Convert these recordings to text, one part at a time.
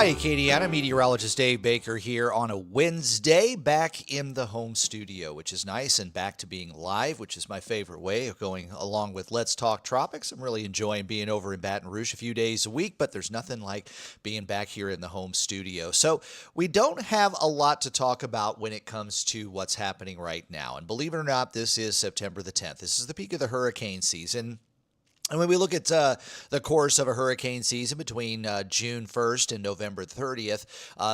Hi, Acadiana. Meteorologist Dave Baker here on a Wednesday, back in the home studio, which is nice, and back to being live, which is my favorite way of going along with Let's Talk Tropics. I'm really enjoying being over in Baton Rouge a few days a week, but there's nothing like being back here in the home studio. So we don't have a lot to talk about when it comes to what's happening right now. And believe it or not, this is September the 10th. This is the peak of the hurricane season. And when we look at the course of a hurricane season between June 1st and November 30th,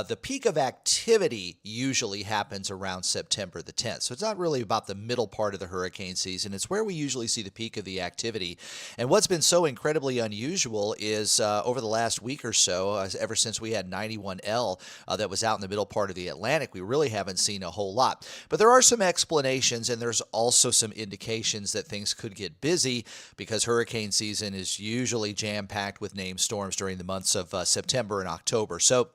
the peak of activity usually happens around September the 10th. So it's not really about the middle part of the hurricane season. It's where we usually see the peak of the activity. And what's been so incredibly unusual is over the last week or so, ever since we had 91L that was out in the middle part of the Atlantic, we really haven't seen a whole lot. But there are some explanations, and there's also some indications that things could get busy because hurricane season is usually jam-packed with named storms during the months of September and October. So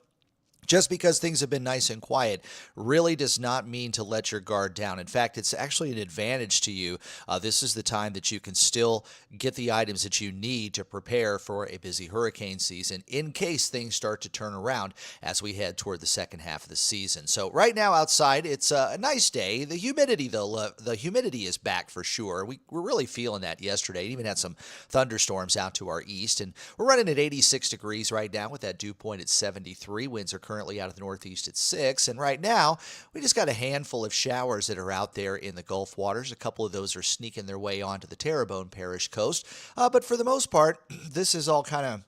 just because things have been nice and quiet really does not mean to let your guard down. In fact, it's actually an advantage to you. This is the time that you can still get the items that you need to prepare for a busy hurricane season in case things start to turn around as we head toward the second half of the season. So right now outside, it's a nice day. The humidity, though, the humidity is back for sure. We're really feeling that yesterday. It even had some thunderstorms out to our east, and we're running at 86 degrees right now with that dew point at 73. Winds are currently out of the northeast at 6, and right now we just got a handful of showers that are out there in the Gulf waters. A couple of those are sneaking their way onto the Terrebonne Parish coast, but for the most part, this is all kind of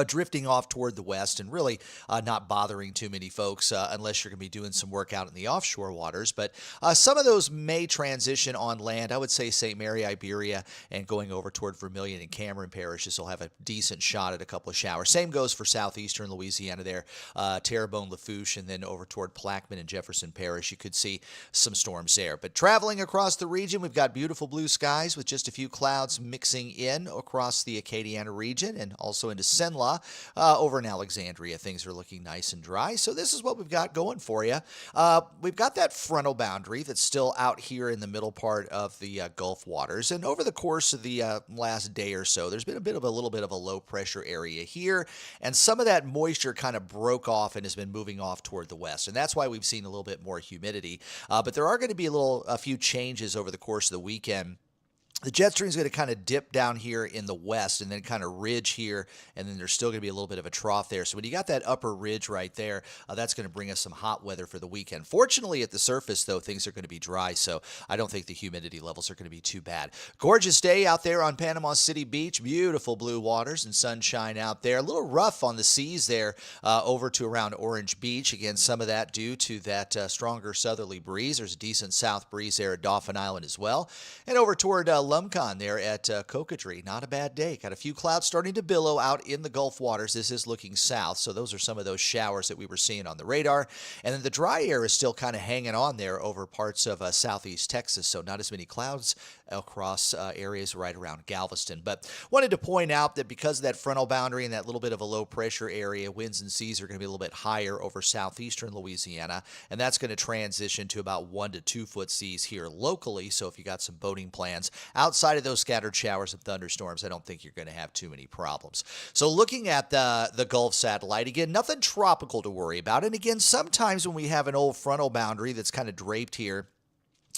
drifting off toward the west and really not bothering too many folks unless you're going to be doing some work out in the offshore waters. But some of those may transition on land. I would say St. Mary, Iberia, and going over toward Vermilion and Cameron parishes will have a decent shot at a couple of showers. Same goes for southeastern Louisiana there, Terrebonne, Lafourche, and then over toward Plaquemine and Jefferson Parish. You could see some storms there. But traveling across the region, we've got beautiful blue skies with just a few clouds mixing in across the Acadiana region and also into Senla. Over in Alexandria, things are looking nice and dry. So this is what we've got going for you. We've got that frontal boundary that's still out here in the middle part of the Gulf waters. And over the course of the last day or so, there's been a little bit of a low pressure area here. And some of that moisture kind of broke off and has been moving off toward the west. And that's why we've seen a little bit more humidity. But there are going to be a few changes over the course of the weekend. The jet stream is going to kind of dip down here in the west and then kind of ridge here, and then there's still going to be a little bit of a trough there. So when you got that upper ridge right there, that's going to bring us some hot weather for the weekend. Fortunately, at the surface, though, things are going to be dry, so I don't think the humidity levels are going to be too bad. Gorgeous day out there on Panama City Beach. Beautiful blue waters and sunshine out there. A little rough on the seas there over to around Orange Beach. Again, some of that due to that stronger southerly breeze. There's a decent south breeze there at Dauphin Island as well. And over toward Lumcon there at Cooperative. Not a bad day. Got a few clouds starting to billow out in the Gulf waters. This is looking south, so those are some of those showers that we were seeing on the radar. And then the dry air is still kind of hanging on there over parts of southeast Texas, so not as many clouds across areas right around Galveston. But wanted to point out that because of that frontal boundary and that little bit of a low pressure area, winds and seas are going to be a little bit higher over southeastern Louisiana, and that's going to transition to about 1 to 2 foot seas here locally. So if you got some boating plans outside of those scattered showers and thunderstorms, I don't think you're going to have too many problems. So looking at the Gulf satellite, again, nothing tropical to worry about. And again, sometimes when we have an old frontal boundary that's kind of draped here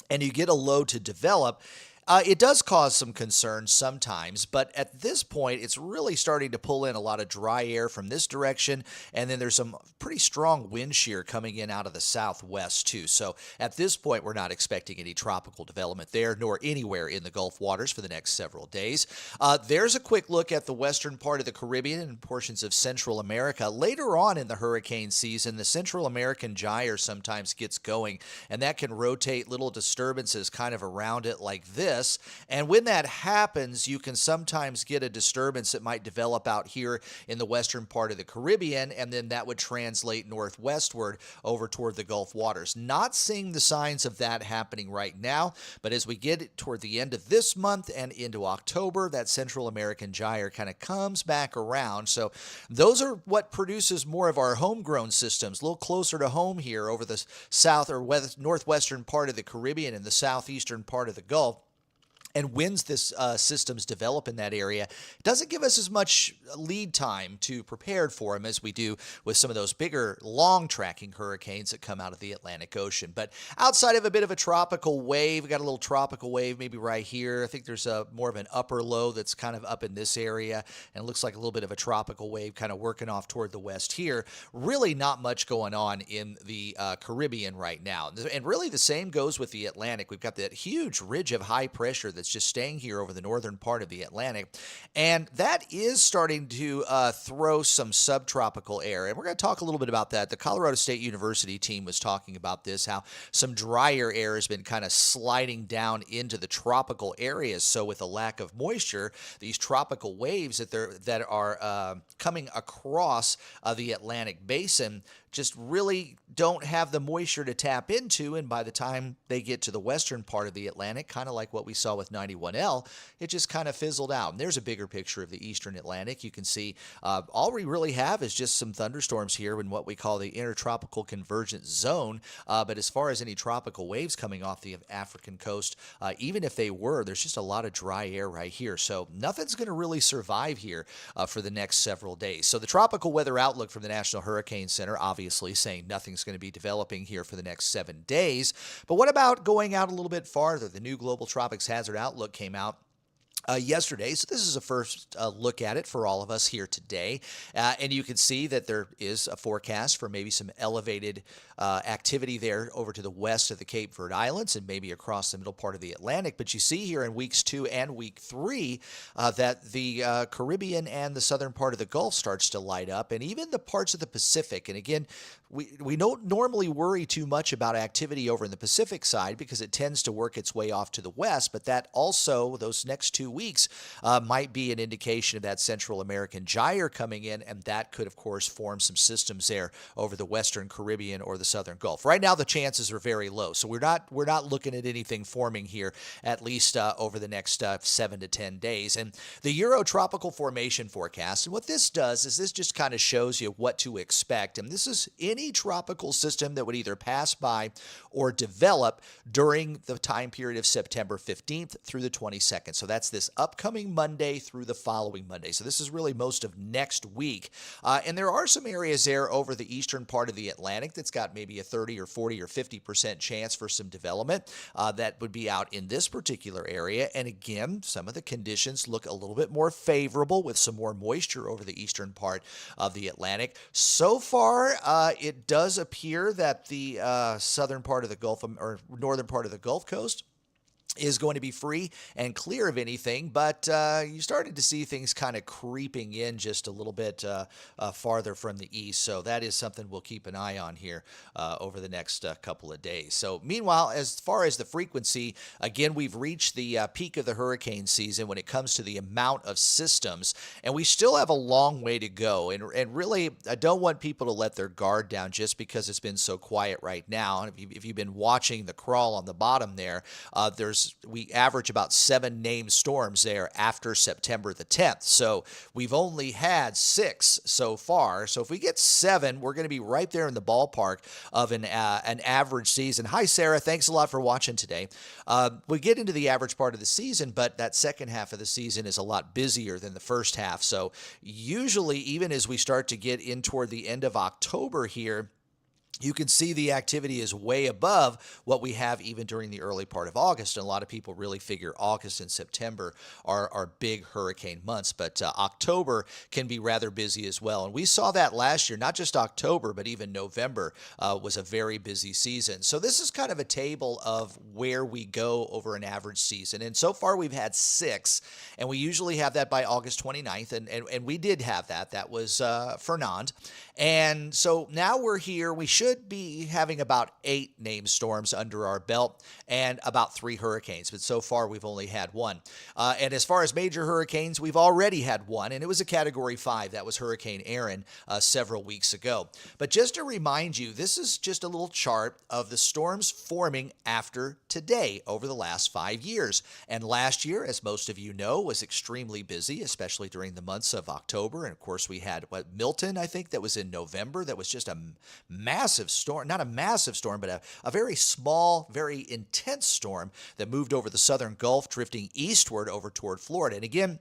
and you get a low to develop, it does cause some concern sometimes, but at this point, it's really starting to pull in a lot of dry air from this direction, and then there's some pretty strong wind shear coming in out of the southwest, too. So at this point, we're not expecting any tropical development there, nor anywhere in the Gulf waters for the next several days. There's a quick look at the western part of the Caribbean and portions of Central America. Later on in the hurricane season, the Central American gyre sometimes gets going, and that can rotate little disturbances kind of around it like this. And when that happens, you can sometimes get a disturbance that might develop out here in the western part of the Caribbean, and then that would translate northwestward over toward the Gulf waters. Not seeing the signs of that happening right now, but as we get toward the end of this month and into October, that Central American gyre kind of comes back around. So those are what produces more of our homegrown systems, a little closer to home here over the south or northwestern part of the Caribbean and the southeastern part of the Gulf. And when this systems develop in that area, it doesn't give us as much lead time to prepare for them as we do with some of those bigger, long-tracking hurricanes that come out of the Atlantic Ocean. But outside of a bit of a tropical wave, we got a little tropical wave maybe right here. I think there's more of an upper low that's kind of up in this area, and it looks like a little bit of a tropical wave kind of working off toward the west here. Really not much going on in the Caribbean right now. And really the same goes with the Atlantic. We've got that huge ridge of high pressure that's just staying here over the northern part of the Atlantic. And that is starting to throw some subtropical air. And we're going to talk a little bit about that. The Colorado State University team was talking about this, how some drier air has been kind of sliding down into the tropical areas. So with a lack of moisture, these tropical waves that are coming across the Atlantic basin just really don't have the moisture to tap into, and by the time they get to the western part of the Atlantic, kind of like what we saw with 91L, it just kind of fizzled out. And there's a bigger picture of the eastern Atlantic. You can see all we really have is just some thunderstorms here in what we call the intertropical convergence zone, but as far as any tropical waves coming off the African coast, even if they were, there's just a lot of dry air right here. So nothing's going to really survive here for the next several days. So the tropical weather outlook from the National Hurricane Center, obviously saying nothing's going to be developing here for the next 7 days. But what about going out a little bit farther? The new Global Tropics Hazard Outlook came out yesterday. So this is a first look at it for all of us here today. And you can see that there is a forecast for maybe some elevated activity there over to the west of the Cape Verde Islands and maybe across the middle part of the Atlantic. But you see here in weeks 2 and week 3 that the Caribbean and the southern part of the Gulf starts to light up, and even the parts of the Pacific. And again, we don't normally worry too much about activity over in the Pacific side because it tends to work its way off to the west, but that also, those next 2 weeks, might be an indication of that Central American gyre coming in, and that could, of course, form some systems there over the western Caribbean or the southern Gulf. Right now, the chances are very low, so we're not looking at anything forming here, at least over the next 7 to 10 days. And the Eurotropical Formation Forecast, and what this does is this just kind of shows you what to expect, and this is any tropical system that would either pass by or develop during the time period of September 15th through the 22nd. So that's this upcoming Monday through the following Monday. So this is really most of next week. And there are some areas there over the eastern part of the Atlantic that's got maybe a 30 or 40 or 50% chance for some development that would be out in this particular area. And again, some of the conditions look a little bit more favorable with some more moisture over the eastern part of the Atlantic. So far, it does appear that the southern part of the Gulf or northern part of the Gulf Coast is going to be free and clear of anything, but you started to see things kind of creeping in just a little bit farther from the east. So that is something we'll keep an eye on here over the next couple of days. So meanwhile, as far as the frequency, again, we've reached the peak of the hurricane season when it comes to the amount of systems, and we still have a long way to go. And really, I don't want people to let their guard down just because it's been so quiet right now. And if you've been watching the crawl on the bottom there, we average about 7 named storms there after September the 10th. So we've only had 6 so far. So if we get 7, we're going to be right there in the ballpark of an average season. Hi, Sarah. Thanks a lot for watching today. We get into the average part of the season, but that second half of the season is a lot busier than the first half. So usually, even as we start to get in toward the end of October here, you can see the activity is way above what we have even during the early part of August. And a lot of people really figure August and September are big hurricane months, but October can be rather busy as well. And we saw that last year, not just October, but even November was a very busy season. So this is kind of a table of where we go over an average season. And so far we've had 6, and we usually have that by August 29th. And we did have that. That was Fernand. And so now we're here. We should be having about 8 named storms under our belt and about 3 hurricanes, but so far we've only had 1. And as far as major hurricanes, we've already had 1, and it was a Category 5. That was Hurricane Aaron several weeks ago. But just to remind you, this is just a little chart of the storms forming after today over the last 5 years. And last year, as most of you know, was extremely busy, especially during the months of October. And of course, we had Milton, I think, that was in November. That was just a massive massive storm, not a massive storm, but a very small, very intense storm that moved over the southern Gulf, drifting eastward over toward Florida. And again,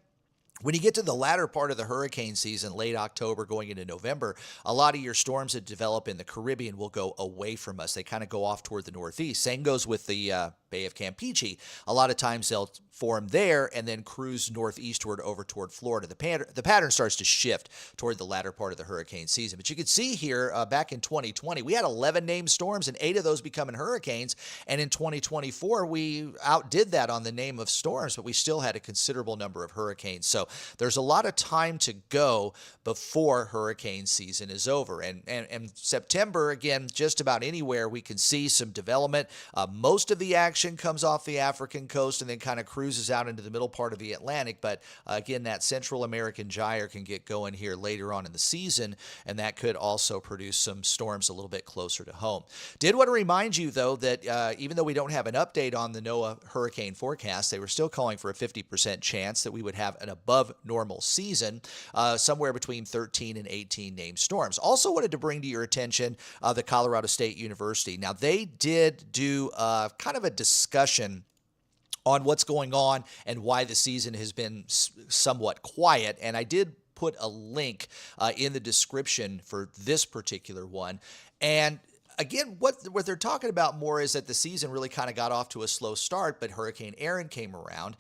when you get to the latter part of the hurricane season, late October going into November, a lot of your storms that develop in the Caribbean will go away from us. They kind of go off toward the northeast. Same goes with the Bay of Campeche. A lot of times they'll form there and then cruise northeastward over toward Florida. The pattern starts to shift toward the latter part of the hurricane season. But you can see here back in 2020, we had 11 named storms and 8 of those becoming hurricanes. And in 2024, we outdid that on the name of storms, but we still had a considerable number of hurricanes. So there's a lot of time to go before hurricane season is over. And September, again, just about anywhere we can see some development. Most of the action comes off the African coast and then kind of cruises out into the middle part of the Atlantic. But again, that Central American gyre can get going here later on in the season, and that could also produce some storms a little bit closer to home. Did want to remind you, though, that even though we don't have an update on the NOAA hurricane forecast, they were still calling for a 50% chance that we would have an above normal season, somewhere between 13 and 18 named storms. Also wanted to bring to your attention the Colorado State University. Now, they did do kind of a discussion on what's going on and why the season has been somewhat quiet, and I did put a link in the description for this particular one. And again, what they're talking about more is that the season really kind of got off to a slow start, but Hurricane Erin came around.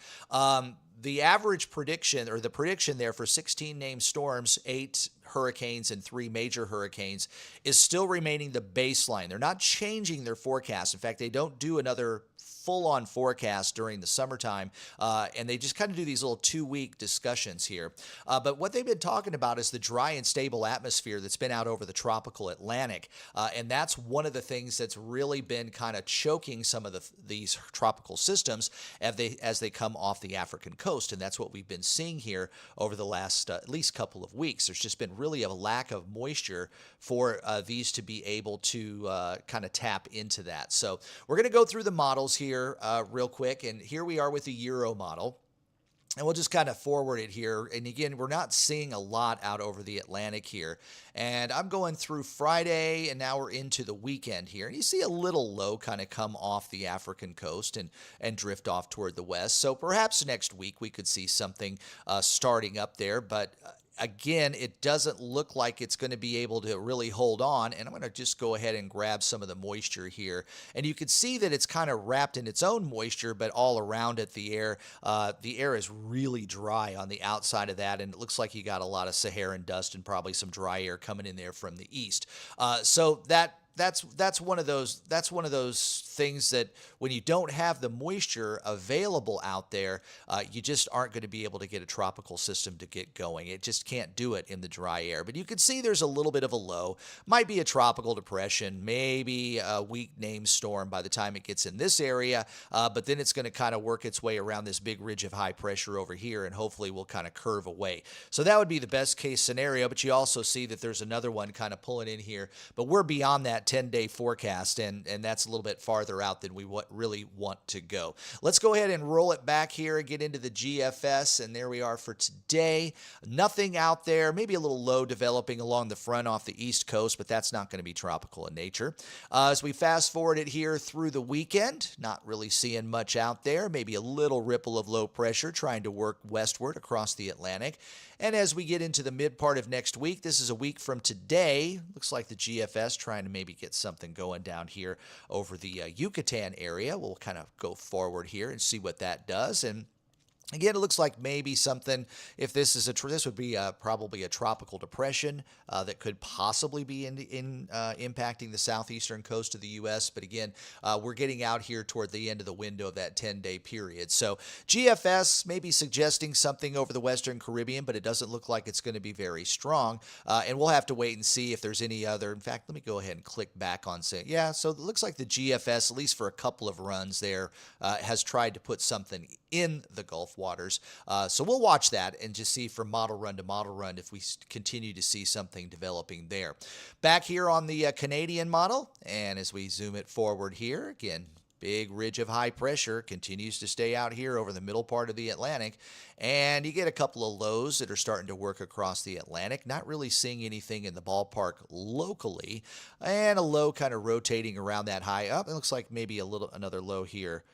The average prediction, or the prediction there for 16 named storms, 8 hurricanes and 3 major hurricanes, is still remaining the baseline. They're not changing their forecast. In fact, they don't do another full-on forecast during the summertime, and they just kind of do these little 2-week discussions here. But what they've been talking about is the dry and stable atmosphere that's been out over the tropical Atlantic, and that's one of the things that's really been kind of choking some of these tropical systems as they come off the African coast, and that's what we've been seeing here over the last at least couple of weeks. There's just been really a lack of moisture for these to be able to kind of tap into that. So we're going to go through the models here real quick, and here we are with the Euro model. And we'll just kind of forward it here. And again, we're not seeing a lot out over the Atlantic here. And I'm going through Friday, and now we're into the weekend here. And you see a little low kind of come off the African coast and drift off toward the west. So perhaps next week we could see something starting up there. But again, it doesn't look like it's going to be able to really hold on. And I'm going to just go ahead and grab some of the moisture here. And you can see that it's kind of wrapped in its own moisture, but all around it, the air is really dry on the outside of that. And it looks like you got a lot of Saharan dust and probably some dry air coming in there from the east. So that's one of those things that when you don't have the moisture available out there, you just aren't going to be able to get a tropical system to get going. It just can't do it in the dry air. But you can see there's a little bit of a low. Might be a tropical depression, maybe a weak named storm by the time it gets in this area, but then it's going to kind of work its way around this big ridge of high pressure over here, and hopefully will kind of curve away. So that would be the best case scenario, but you also see that there's another one kind of pulling in here, but we're beyond that 10-day forecast, and that's a little bit farther out than we really want to go. Let's go ahead and roll it back here and get into the GFS, and there we are for today. Nothing out there, maybe a little low developing along the front off the east coast, but that's not going to be tropical in nature. As we fast forward it here through the weekend, not really seeing much out there, maybe a little ripple of low pressure trying to work westward across the Atlantic. And as we get into the mid part of next week, this is a week from today, looks like the GFS trying to maybe get something going down here over the Yucatan area. We'll kind of go forward here and see what that does. And again, it looks like maybe something, if this is this would be probably a tropical depression that could possibly be impacting the southeastern coast of the U.S. But again, we're getting out here toward the end of the window of that 10-day period. So GFS may be suggesting something over the Western Caribbean, but it doesn't look like it's going to be very strong. And we'll have to wait and see if there's any other. In fact, let me go ahead and click back on saying, yeah, so it looks like the GFS, at least for a couple of runs there, has tried to put something in the Gulf waters. So we'll watch that and just see from model run to model run if we continue to see something developing there. Back here on the Canadian model, and as we zoom it forward here, again, Big ridge of high pressure continues to stay out here over the middle part of the Atlantic. And you get a couple of lows that are starting to work across the Atlantic. Not really seeing anything in the ballpark locally. And a low kind of rotating around that high up. It looks like maybe another low here.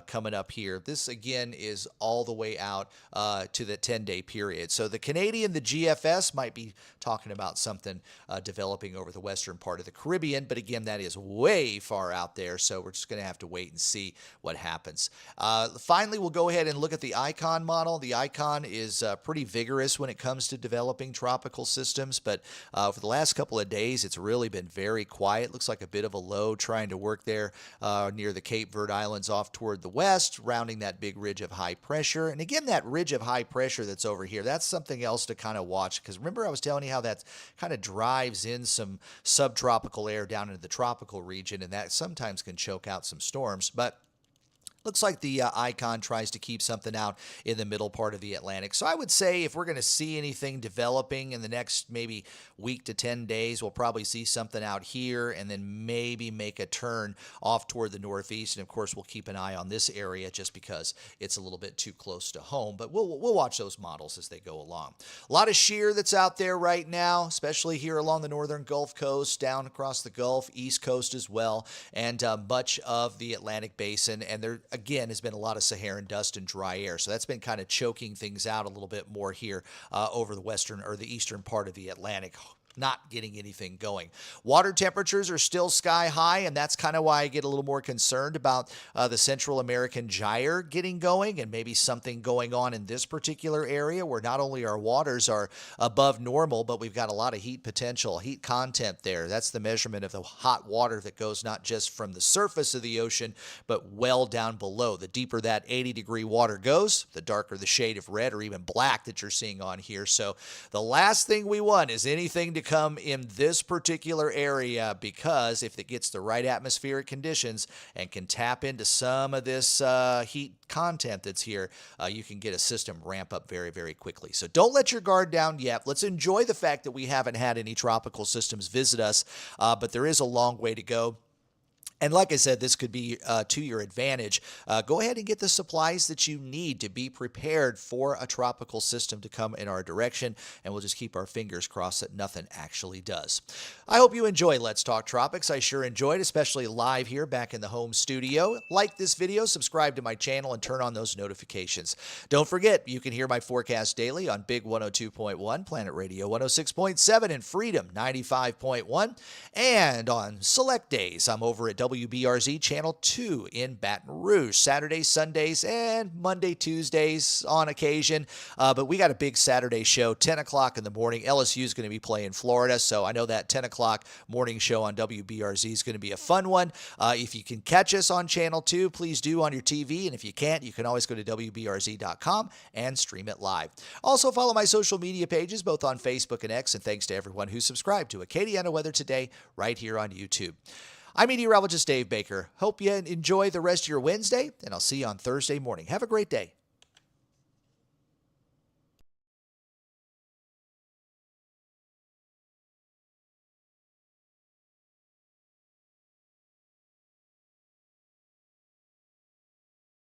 Coming up here. This, again, is all the way out to the 10-day period. So the Canadian, the GFS, might be talking about something developing over the western part of the Caribbean. But, again, that is way far out there, so we're just going to have to wait and see what happens. Finally, we'll go ahead and look at the ICON model. The ICON is pretty vigorous when it comes to developing tropical systems, but for the last couple of days, it's really been very quiet. Looks like a bit of a low trying to work there near the Cape Verde Islands off toward the west, rounding that big ridge of high pressure. And again, that ridge of high pressure that's over here, that's something else to kind of watch, because remember I was telling you how that kind of drives in some subtropical air down into the tropical region, and that sometimes can choke out some storms. But looks like the ICON tries to keep something out in the middle part of the Atlantic. So I would say if we're going to see anything developing in the next maybe week to 10 days, we'll probably see something out here and then maybe make a turn off toward the northeast. And, of course, we'll keep an eye on this area just because it's a little bit too close to home. But we'll watch those models as they go along. A lot of shear that's out there right now, especially here along the northern Gulf Coast, down across the Gulf, East Coast as well, and much of the Atlantic Basin. And there, again, has been a lot of Saharan dust and dry air. So that's been kind of choking things out a little bit more here over the western or the eastern part of the Atlantic. Not getting anything going. Water temperatures are still sky high, and that's kind of why I get a little more concerned about the Central American gyre getting going and maybe something going on in this particular area where not only our waters are above normal, but we've got a lot of heat potential, heat content there. That's the measurement of the hot water that goes not just from the surface of the ocean, but well down below. The deeper that 80-degree water goes, the darker the shade of red or even black that you're seeing on here. So the last thing we want is anything to come in this particular area, because if it gets the right atmospheric conditions and can tap into some of this heat content that's here, you can get a system ramp up very, very quickly. So don't let your guard down yet. Let's enjoy the fact that we haven't had any tropical systems visit us, but there is a long way to go. And like I said, this could be to your advantage. Go ahead and get the supplies that you need to be prepared for a tropical system to come in our direction, and we'll just keep our fingers crossed that nothing actually does. I hope you enjoy Let's Talk Tropics. I sure enjoyed, especially live here back in the home studio. Like this video, subscribe to my channel, and turn on those notifications. Don't forget, you can hear my forecast daily on Big 102.1, Planet Radio 106.7, and Freedom 95.1. And on select days, I'm over at WBRZ Channel 2 in Baton Rouge, Saturdays, Sundays, and Monday, Tuesdays on occasion. But we got a big Saturday show, 10 o'clock in the morning. LSU is going to be playing Florida, so I know that 10 o'clock morning show on WBRZ is going to be a fun one. If you can catch us on Channel 2, please do on your TV, and if you can't, you can always go to WBRZ.com and stream it live. Also, follow my social media pages, both on Facebook and X, and thanks to everyone who subscribed to Acadiana Weather Today right here on YouTube. I'm Meteorologist Dave Baker. Hope you enjoy the rest of your Wednesday, and I'll see you on Thursday morning. Have a great day.